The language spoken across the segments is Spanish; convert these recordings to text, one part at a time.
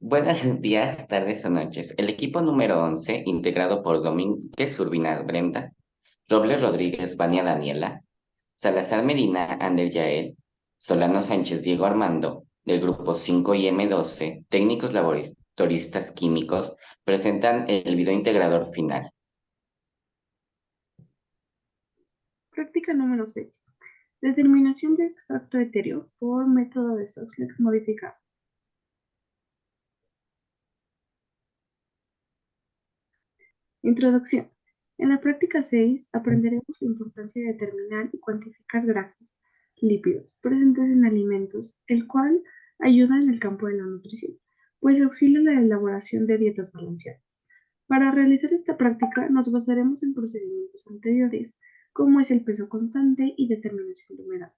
Buenos días, tardes o noches. El equipo número 11, integrado por Domínguez Urbina Brenda, Robles Rodríguez Vania Daniela, Salazar Medina Ander Yael, Solano Sánchez Diego Armando, del grupo 5 y M12, técnicos laboratoristas químicos, presentan el video integrador final. Práctica número 6. Determinación de extracto etéreo por método de Soxhlet modificado. Introducción. En la práctica 6 aprenderemos la importancia de determinar y cuantificar grasas, lípidos presentes en alimentos, el cual ayuda en el campo de la nutrición, pues auxilia la elaboración de dietas balanceadas. Para realizar esta práctica nos basaremos en procedimientos anteriores, como es el peso constante y determinación de humedad,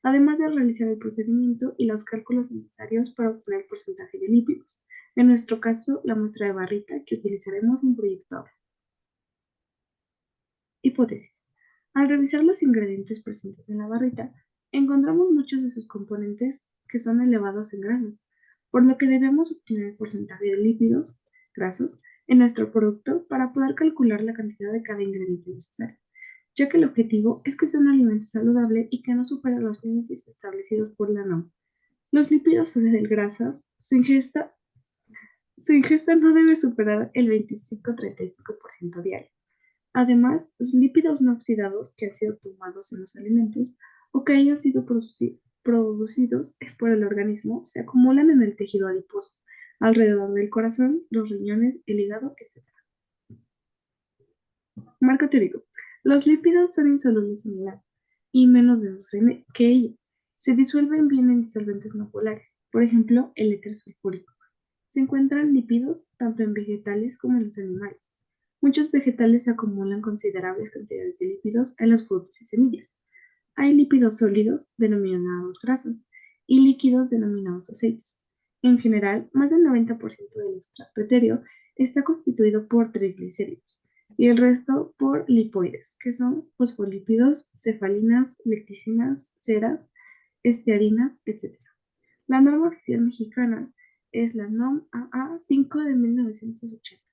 además de realizar el procedimiento y los cálculos necesarios para obtener el porcentaje de lípidos, en nuestro caso la muestra de barrita que utilizaremos en proyecto ahora. Hipótesis. Al revisar los ingredientes presentes en la barrita, encontramos muchos de sus componentes que son elevados en grasas, por lo que debemos obtener el porcentaje de lípidos, grasas, en nuestro producto para poder calcular la cantidad de cada ingrediente necesario, ya que el objetivo es que sea un alimento saludable y que no supere los límites establecidos por la norma. Los lípidos o de grasas, su ingesta no debe superar el 25-35% diario. Además, los lípidos no oxidados que han sido tomados en los alimentos o que hayan sido producidos por el organismo se acumulan en el tejido adiposo, alrededor del corazón, los riñones, el hígado, etc. Marco teórico. Los lípidos son insolubles en el agua y menos densos que ella. Se disuelven bien en disolventes no polares, por ejemplo, el éter sulfúrico. Se encuentran lípidos tanto en vegetales como en los animales. Muchos vegetales se acumulan considerables cantidades de lípidos en los frutos y semillas. Hay lípidos sólidos, denominados grasas, y líquidos, denominados aceites. En general, más del 90% del extracto etéreo está constituido por triglicéridos y el resto por lipoides, que son fosfolípidos, cefalinas, lecticinas, ceras, estearinas, etc. La norma oficial mexicana es la NOM AA 5 de 1980,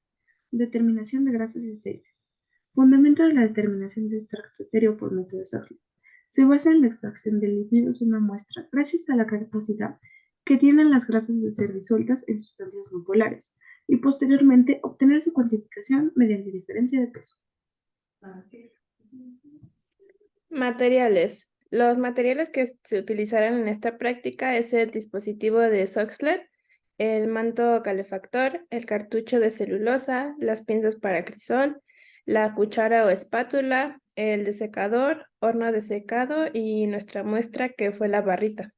determinación de grasas y aceites. Fundamento de la determinación de extracto etéreo por método de Soxhlet. Se basa en la extracción de lípidos de una muestra gracias a la capacidad que tienen las grasas de ser disueltas en sustancias no polares y posteriormente obtener su cuantificación mediante diferencia de peso. Materiales. Los materiales que se utilizarán en esta práctica es el dispositivo de Soxhlet, el manto calefactor, el cartucho de celulosa, las pinzas para crisol, la cuchara o espátula, el desecador, horno de secado y nuestra muestra que fue la barrita.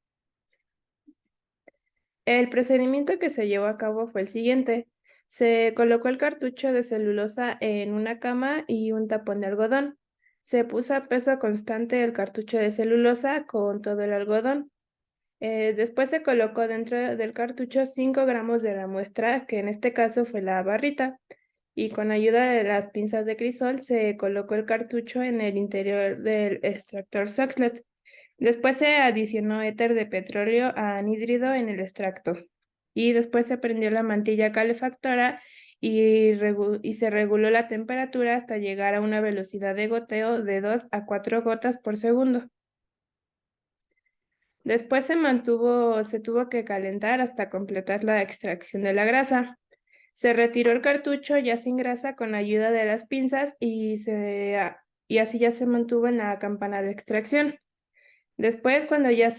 El procedimiento que se llevó a cabo fue el siguiente. Se colocó el cartucho de celulosa en una cama y un tapón de algodón. Se puso a peso constante el cartucho de celulosa con todo el algodón. Después se colocó dentro del cartucho 5 gramos de la muestra, que en este caso fue la barrita, y con ayuda de las pinzas de crisol se colocó el cartucho en el interior del extractor Soxhlet. Después se adicionó éter de petróleo anhídrido en el extracto y después se prendió la mantilla calefactora y se reguló la temperatura hasta llegar a una velocidad de goteo de 2 a 4 gotas por segundo. Después se tuvo que calentar hasta completar la extracción de la grasa. Se retiró el cartucho ya sin grasa con ayuda de las pinzas y así ya se mantuvo en la campana de extracción. Después, cuando ya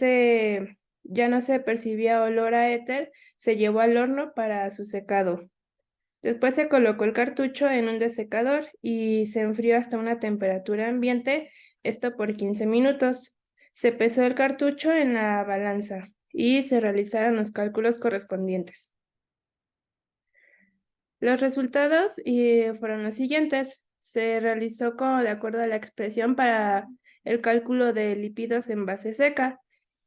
no se percibía olor a éter, se llevó al horno para su secado. Después se colocó el cartucho en un desecador y se enfrió hasta una temperatura ambiente, esto por 15 minutos. Se pesó el cartucho en la balanza y se realizaron los cálculos correspondientes. Los resultados fueron los siguientes. Se realizó de acuerdo a la expresión para el cálculo de lípidos en base seca,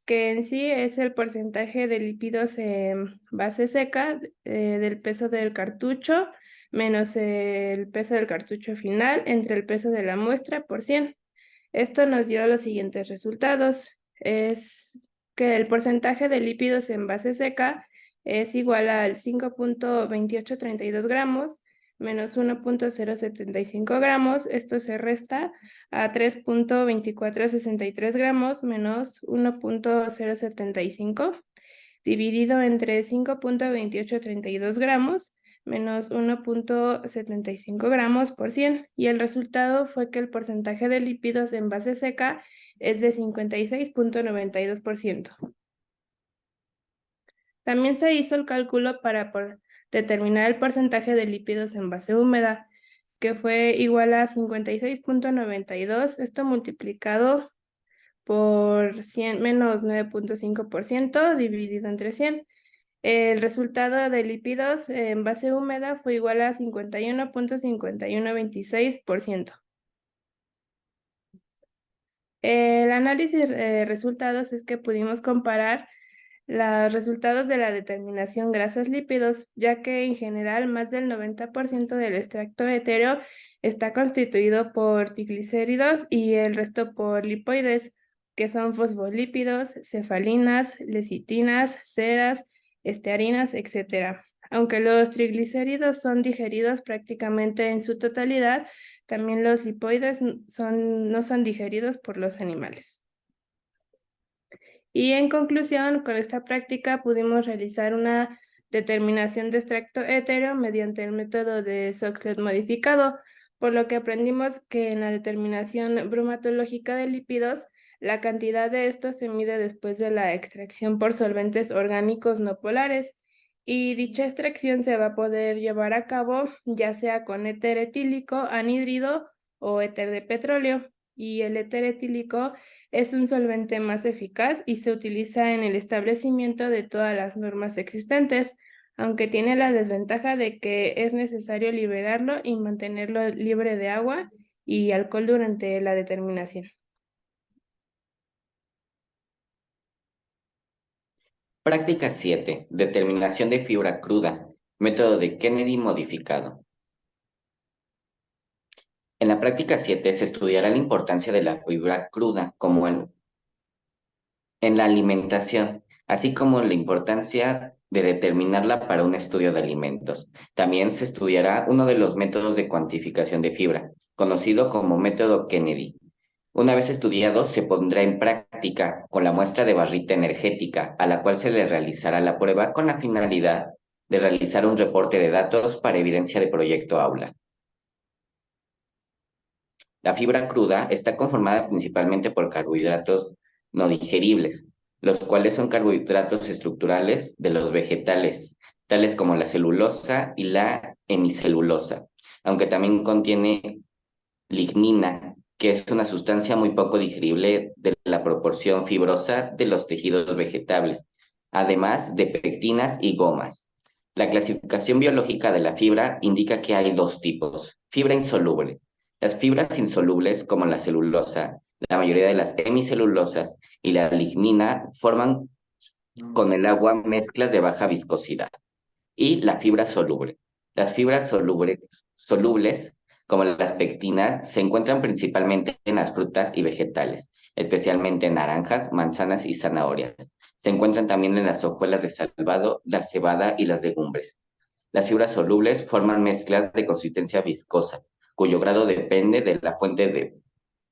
que en sí es el porcentaje de lípidos en base seca del peso del cartucho menos el peso del cartucho final entre el peso de la muestra por 100. Esto nos dio los siguientes resultados. Es que el porcentaje de lípidos en base seca es igual al 5.2832 gramos menos 1.075 gramos. Esto se resta a 3.2463 gramos menos 1.075 dividido entre 5.2832 gramos menos 1.75 gramos por 100, y el resultado fue que el porcentaje de lípidos en base seca es de 56.92%. También se hizo el cálculo para determinar el porcentaje de lípidos en base húmeda, que fue igual a 56.92, esto multiplicado por 100 menos 9.5% dividido entre 100. El resultado de lípidos en base húmeda fue igual a 51.5126%. El análisis de resultados es que pudimos comparar los resultados de la determinación grasas-lípidos, ya que en general más del 90% del extracto etéreo está constituido por triglicéridos y el resto por lipoides, que son fosfolípidos, cefalinas, lecitinas, ceras, estearinas, etc. Aunque los triglicéridos son digeridos prácticamente en su totalidad, también los lipoides no son digeridos por los animales. Y en conclusión, con esta práctica pudimos realizar una determinación de extracto etéreo mediante el método de Soxhlet modificado, por lo que aprendimos que en la determinación bromatológica de lípidos, la cantidad de estos se mide después de la extracción por solventes orgánicos no polares, y dicha extracción se va a poder llevar a cabo ya sea con éter etílico, anhídrido o éter de petróleo, y el éter etílico es un solvente más eficaz y se utiliza en el establecimiento de todas las normas existentes, aunque tiene la desventaja de que es necesario liberarlo y mantenerlo libre de agua y alcohol durante la determinación. Práctica 7. Determinación de fibra cruda. Método de Kennedy modificado. En la práctica 7 se estudiará la importancia de la fibra cruda como en la alimentación, así como la importancia de determinarla para un estudio de alimentos. También se estudiará uno de los métodos de cuantificación de fibra, conocido como método Kennedy. Una vez estudiado, se pondrá en práctica con la muestra de barrita energética, a la cual se le realizará la prueba con la finalidad de realizar un reporte de datos para evidencia de proyecto aula. La fibra cruda está conformada principalmente por carbohidratos no digeribles, los cuales son carbohidratos estructurales de los vegetales, tales como la celulosa y la hemicelulosa, aunque también contiene lignina, que es una sustancia muy poco digerible de la proporción fibrosa de los tejidos vegetales, además de pectinas y gomas. La clasificación biológica de la fibra indica que hay dos tipos: fibra insoluble. Las fibras insolubles, como la celulosa, la mayoría de las hemicelulosas y la lignina, forman con el agua mezclas de baja viscosidad. Y la fibra soluble. Las fibras solubles, como las pectinas, se encuentran principalmente en las frutas y vegetales, especialmente en naranjas, manzanas y zanahorias. Se encuentran también en las hojuelas de salvado, la cebada y las legumbres. Las fibras solubles forman mezclas de consistencia viscosa, cuyo grado depende de la fuente de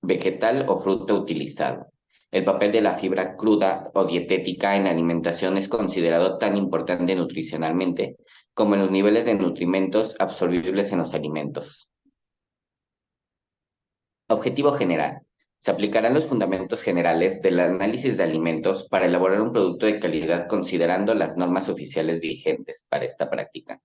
vegetal o fruta utilizado. El papel de la fibra cruda o dietética en la alimentación es considerado tan importante nutricionalmente como en los niveles de nutrimentos absorbibles en los alimentos. Objetivo general. Se aplicarán los fundamentos generales del análisis de alimentos para elaborar un producto de calidad considerando las normas oficiales vigentes para esta práctica.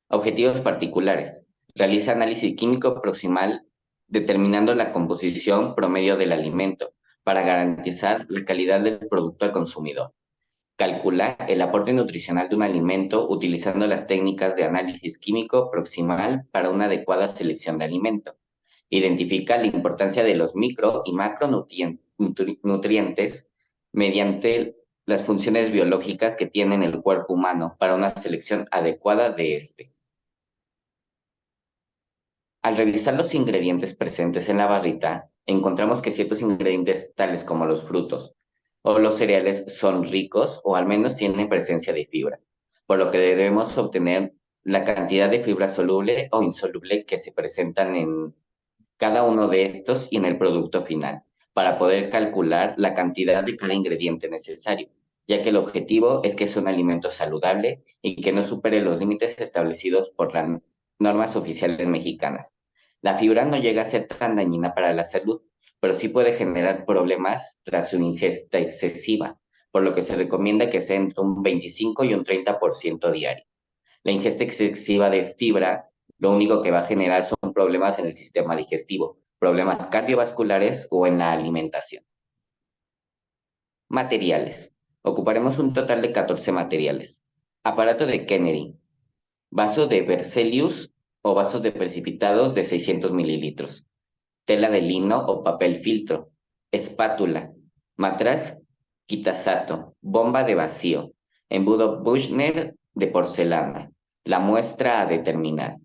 Objetivos particulares. Realiza análisis químico proximal determinando la composición promedio del alimento para garantizar la calidad del producto al consumidor. Calcula el aporte nutricional de un alimento utilizando las técnicas de análisis químico proximal para una adecuada selección de alimento. Identifica la importancia de los micro y macronutrientes mediante las funciones biológicas que tiene el cuerpo humano para una selección adecuada de este. Al revisar los ingredientes presentes en la barrita, encontramos que ciertos ingredientes, tales como los frutos o los cereales, son ricos o al menos tienen presencia de fibra. por lo que debemos obtener la cantidad de fibra soluble o insoluble que se presentan en cada uno de estos y en el producto final, para poder calcular la cantidad de cada ingrediente necesario, ya que el objetivo es que sea un alimento saludable y que no supere los límites establecidos por las normas oficiales mexicanas. La fibra no llega a ser tan dañina para la salud, pero sí puede generar problemas tras su ingesta excesiva, por lo que se recomienda que sea entre un 25 y un 30% diario. La ingesta excesiva de fibra lo único que va a generar son problemas en el sistema digestivo, problemas cardiovasculares o en la alimentación. Materiales. Ocuparemos un total de 14 materiales. Aparato de Kennedy. Vaso de Berzelius o vasos de precipitados de 600 mililitros. Tela de lino o papel filtro. Espátula. Matraz Kitasato. Bomba de vacío. Embudo Buchner de porcelana. La muestra a determinar.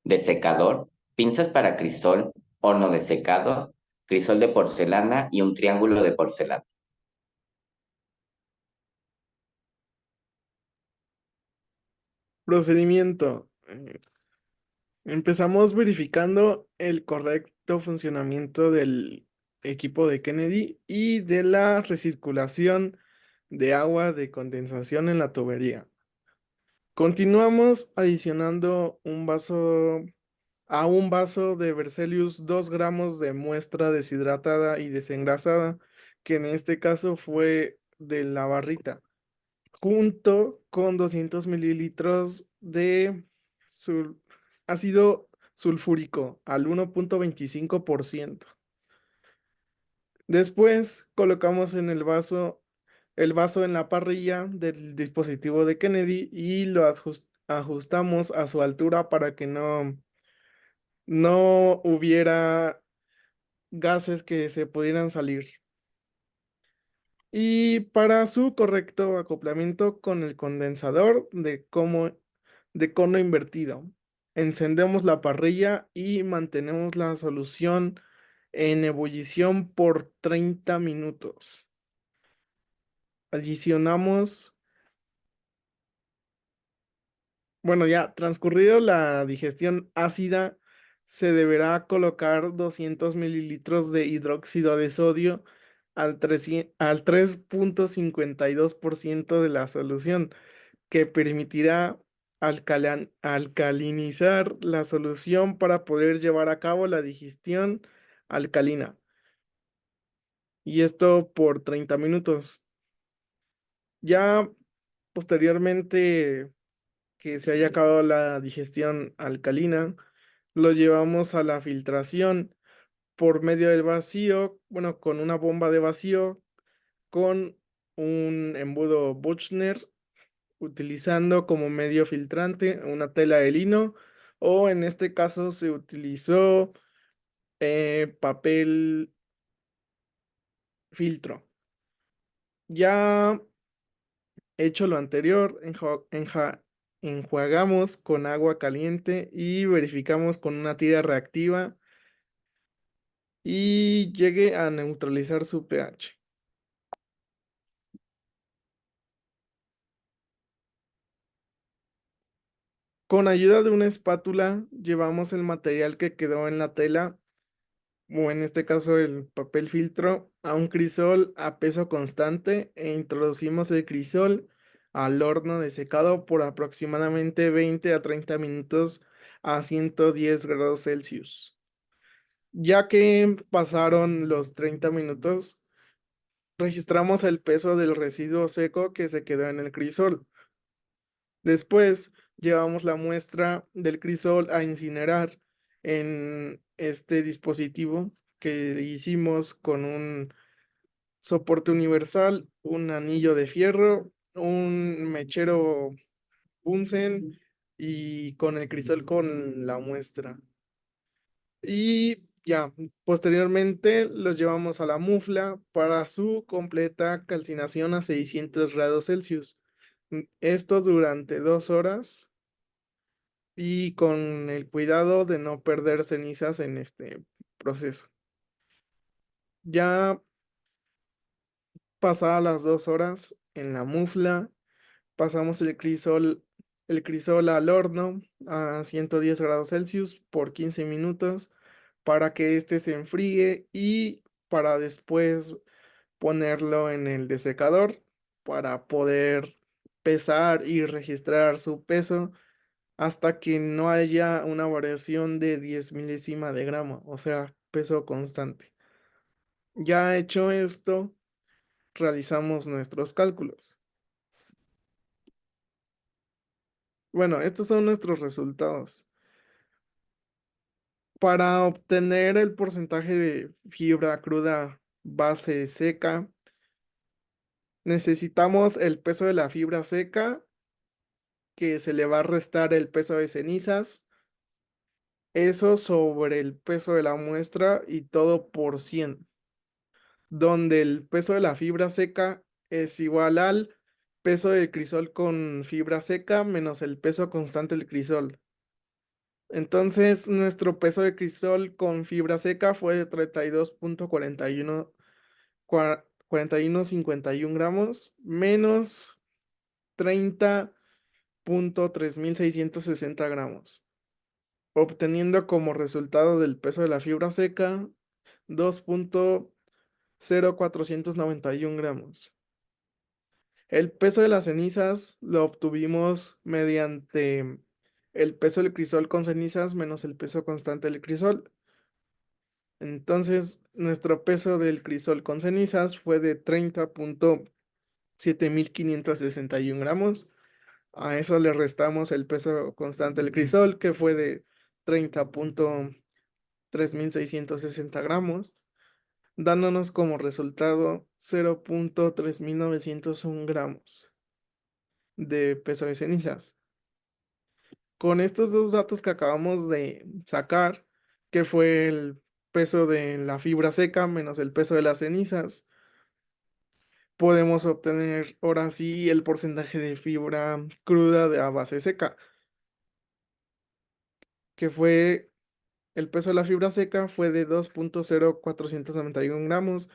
Desecador, pinzas para crisol, horno de secado, crisol de porcelana y un triángulo de porcelana. Procedimiento. Empezamos verificando el correcto funcionamiento del equipo de Kennedy y de la recirculación de agua de condensación en la tubería. Continuamos adicionando a un vaso de Berzelius 2 gramos de muestra deshidratada y desengrasada, que en este caso fue de la barrita, junto con 200 mililitros de ácido sulfúrico al 1,25%. Después colocamos en el vaso en la parrilla del dispositivo de Kennedy y lo ajustamos a su altura para que no hubiera gases que se pudieran salir. Y para su correcto acoplamiento con el condensador de cono invertido, encendemos la parrilla y mantenemos la solución en ebullición por 30 minutos. Adicionamos, bueno, ya transcurrido la digestión ácida, se deberá colocar 200 mililitros de hidróxido de sodio al 3,52% de la solución, que permitirá alcalinizar la solución para poder llevar a cabo la digestión alcalina. Y esto por 30 minutos. Ya posteriormente que se haya acabado la digestión alcalina, lo llevamos a la filtración por medio del vacío, bueno, con una bomba de vacío, con un embudo Buchner, utilizando como medio filtrante una tela de lino, o en este caso se utilizó papel filtro. Ya hecho lo anterior, enjuagamos con agua caliente y verificamos con una tira reactiva y llegue a neutralizar su pH. Con ayuda de una espátula llevamos el material que quedó en la tela, o en este caso el papel filtro, a un crisol a peso constante e introducimos el crisol al horno de secado por aproximadamente 20 a 30 minutos a 110 grados Celsius. Ya que pasaron los 30 minutos, registramos el peso del residuo seco que se quedó en el crisol. Después llevamos la muestra del crisol a incinerar en este dispositivo que hicimos con un soporte universal, un anillo de fierro, un mechero Bunsen y con el crisol con la muestra. Y ya, posteriormente los llevamos a la mufla para su completa calcinación a 600 grados Celsius. Esto durante 2 horas y con el cuidado de no perder cenizas en este proceso. Ya pasadas las 2 horas en la mufla, pasamos el crisol al horno a 110 grados Celsius por 15 minutos para que éste se enfríe y para después ponerlo en el desecador para poder pesar y registrar su peso hasta que no haya una variación de 10 milésima de gramo, o sea, peso constante. Ya hecho esto, realizamos nuestros cálculos. Bueno, estos son nuestros resultados. Para obtener el porcentaje de fibra cruda base seca, necesitamos el peso de la fibra seca, que se le va a restar el peso de cenizas, eso sobre el peso de la muestra y todo por 100, donde el peso de la fibra seca es igual al peso del crisol con fibra seca menos el peso constante del crisol. Entonces, nuestro peso de crisol con fibra seca fue de 32.41 41,51 gramos menos 30.3660 gramos, obteniendo como resultado del peso de la fibra seca 2.0491 gramos. El peso de las cenizas lo obtuvimos mediante el peso del crisol con cenizas menos el peso constante del crisol. Entonces, nuestro peso del crisol con cenizas fue de 30.7561 gramos. A eso le restamos el peso constante del crisol, que fue de 30.3660 gramos, dándonos como resultado 0.3901 gramos de peso de cenizas. Con estos dos datos que acabamos de sacar, que fue el peso de la fibra seca menos el peso de las cenizas, podemos obtener ahora sí el porcentaje de fibra cruda de a base seca, que fue el peso de la fibra seca fue de 2.0491 gramos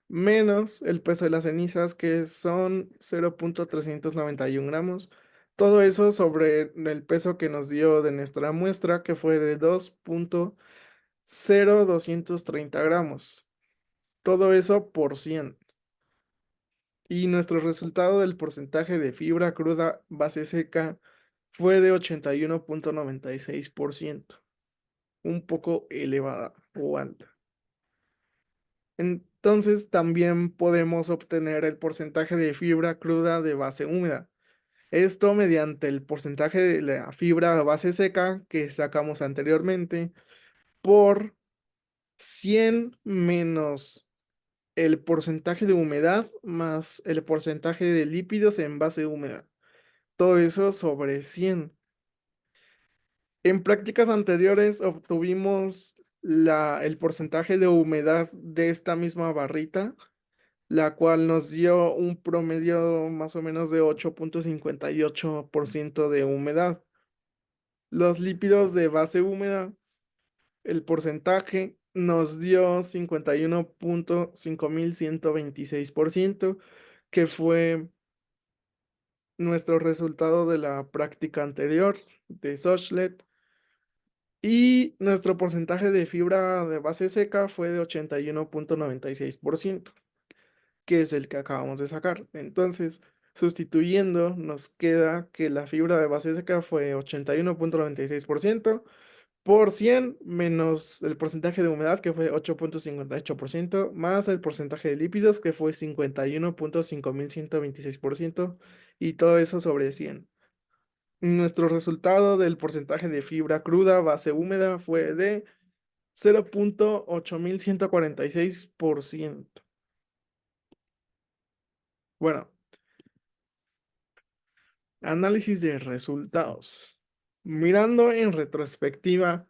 menos el peso de las cenizas, que son 0.391 gramos. Todo eso sobre el peso que nos dio de nuestra muestra, que fue de 2.0230 gramos. Todo eso por 100. Y nuestro resultado del porcentaje de fibra cruda base seca fue de 81.96%, un poco elevada o alta. Entonces también podemos obtener el porcentaje de fibra cruda de base húmeda. Esto mediante el porcentaje de la fibra base seca que sacamos anteriormente por 100 menos el porcentaje de humedad más el porcentaje de lípidos en base húmeda. Todo eso sobre 100. En prácticas anteriores obtuvimos el porcentaje de humedad de esta misma barrita, la cual nos dio un promedio más o menos de 8.58% de humedad. Los lípidos de base húmeda, el porcentaje nos dio 51.5126%, que fue nuestro resultado de la práctica anterior de Sochlet. Y nuestro porcentaje de fibra de base seca fue de 81.96%, que es el que acabamos de sacar. Entonces, sustituyendo, nos queda que la fibra de base seca fue 81.96% por 100 menos el porcentaje de humedad, que fue 8.58%, más el porcentaje de lípidos, que fue 51.5126%, y todo eso sobre 100. Nuestro resultado del porcentaje de fibra cruda base húmeda fue de 0.8146%. Bueno, análisis de resultados. Mirando en retrospectiva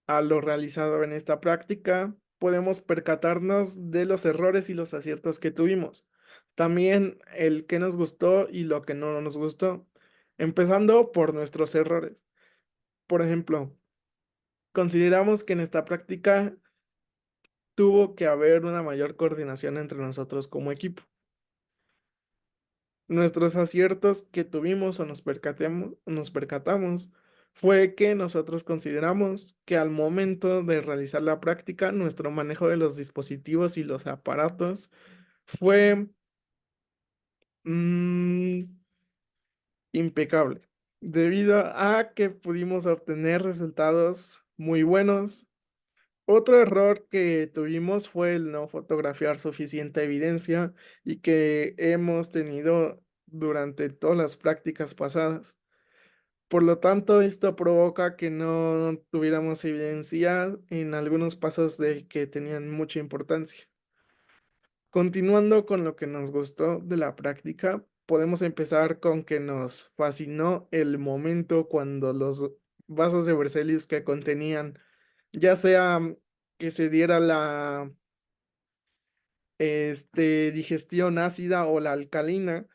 a lo realizado en esta práctica, podemos percatarnos de los errores y los aciertos que tuvimos. También el que nos gustó y lo que no nos gustó. Empezando por nuestros errores. Por ejemplo, consideramos que en esta práctica tuvo que haber una mayor coordinación entre nosotros como equipo. Nuestros aciertos que tuvimos o nos percatamos fue que nosotros consideramos que al momento de realizar la práctica, nuestro manejo de los dispositivos y los aparatos fue mm, impecable, debido a que pudimos obtener resultados muy buenos. Otro error que tuvimos fue el no fotografiar suficiente evidencia y que hemos tenido durante todas las prácticas pasadas. Por lo tanto, esto provoca que no tuviéramos evidencia en algunos pasos de que tenían mucha importancia. Continuando con lo que nos gustó de la práctica, podemos empezar con que nos fascinó el momento cuando los vasos de Berzelius que contenían, ya sea que se diera la digestión ácida o la alcalina,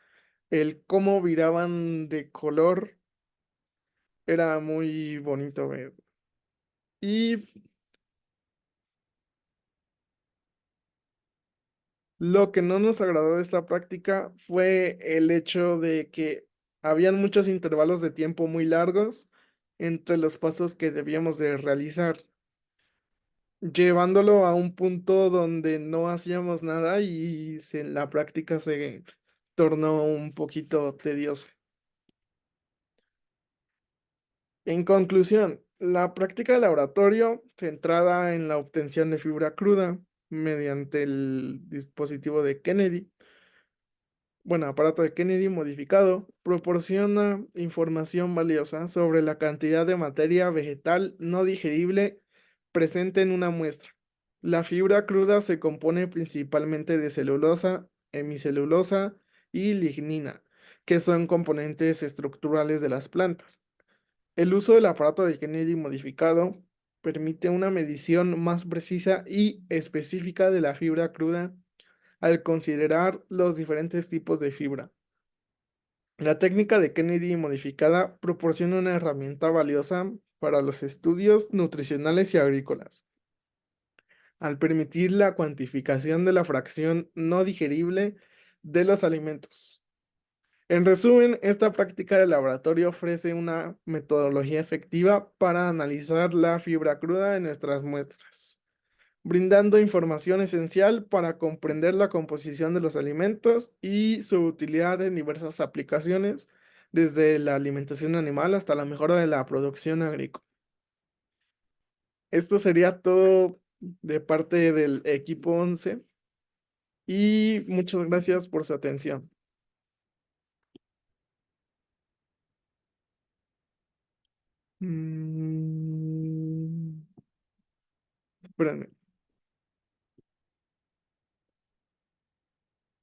el cómo viraban de color era muy bonito ver. Y lo que no nos agradó de esta práctica fue el hecho de que habían muchos intervalos de tiempo muy largos entre los pasos que debíamos de realizar, llevándolo a un punto donde no hacíamos nada y la práctica se tornó un poquito tediosa. En conclusión, la práctica de laboratorio centrada en la obtención de fibra cruda mediante el dispositivo de Kennedy, bueno, aparato de Kennedy modificado, proporciona información valiosa sobre la cantidad de materia vegetal no digerible presente en una muestra. La fibra cruda se compone principalmente de celulosa, hemicelulosa y lignina, que son componentes estructurales de las plantas. El uso del aparato de Kennedy modificado permite una medición más precisa y específica de la fibra cruda al considerar los diferentes tipos de fibra. La técnica de Kennedy modificada proporciona una herramienta valiosa para los estudios nutricionales y agrícolas, al permitir la cuantificación de la fracción no digerible de los alimentos. En resumen, esta práctica de laboratorio ofrece una metodología efectiva para analizar la fibra cruda en nuestras muestras, brindando información esencial para comprender la composición de los alimentos y su utilidad en diversas aplicaciones, desde la alimentación animal hasta la mejora de la producción agrícola. Esto sería todo de parte del equipo 11 y muchas gracias por su atención. Mm, espérenme.